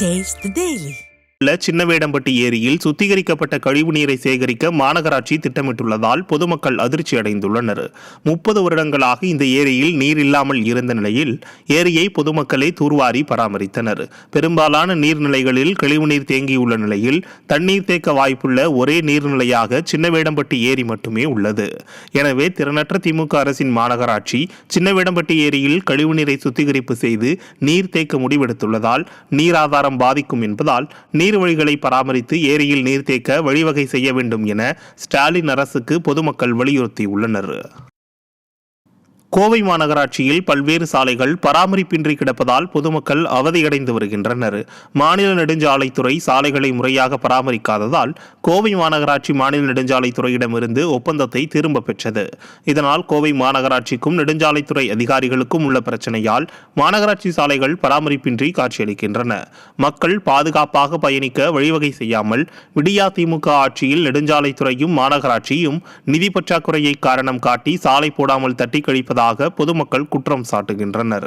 Taste the Daily. Chinnavedampatti ஏரியில் சுத்திகரிக்கப்பட்ட கழிவு நீரை சேகரிக்க மாநகராட்சி திட்டமிட்டுள்ளதால் பொதுமக்கள் அதிர்ச்சி அடைந்துள்ளனர். 30 வருடங்களாக இந்த ஏரியில் நீர் இல்லாமல் இருந்த நிலையில் ஏரியை பொதுமக்களே தூர்வாரி பராமரித்தனர். பெரும்பாலான நீர்நிலைகளில் கழிவுநீர் தேங்கியுள்ள நிலையில் தண்ணீர் தேக்க வாய்ப்புள்ள ஒரே நீர்நிலையாக சின்னவேடம்பட்டி ஏரி மட்டுமே உள்ளது. எனவே திறனற்ற திமுக அரசின் மாநகராட்சி சின்னவேடம்பட்டி ஏரியில் கழிவுநீரை சுத்திகரிப்பு செய்து நீர் தேக்க முடிவெடுத்துள்ளதால் நீர் ஆதாரம் பாதிக்கும் என்பதால் நீர்வழிகளை பராமரித்து ஏரியில் நீர் தேக்க வழிவகை செய்ய வேண்டும் என ஸ்டாலின் அரசுக்கு பொதுமக்கள் வலியுறுத்தியுள்ளனர். கோவை மாநகராட்சியில் பல்வேறு சாலைகள் பராமரிப்பின்றி கிடப்பதால் பொதுமக்கள் அவதியடைந்து வருகின்றனர். மாநில நெடுஞ்சாலைத்துறை சாலைகளை முறையாக பராமரிக்காததால் கோவை மாநகராட்சி மாநில நெடுஞ்சாலைத்துறையிடமிருந்து ஒப்பந்தத்தை திரும்ப பெற்றது. இதனால் கோவை மாநகராட்சிக்கும் நெடுஞ்சாலைத்துறை அதிகாரிகளுக்கும் உள்ள பிரச்சனையால் மாநகராட்சி சாலைகள் பராமரிப்பின்றி காட்சியளிக்கின்றன. மக்கள் பாதுகாப்பாக பயணிக்க வழிவகை செய்யாமல் விடியா திமுக ஆட்சியில் நெடுஞ்சாலைத்துறையும் மாநகராட்சியும் நிதி பற்றாக்குறையை காரணம் காட்டி சாலை போடாமல் தட்டி கழிப்பதாக பொதுமக்கள் குற்றம் சாட்டுகின்றனர்.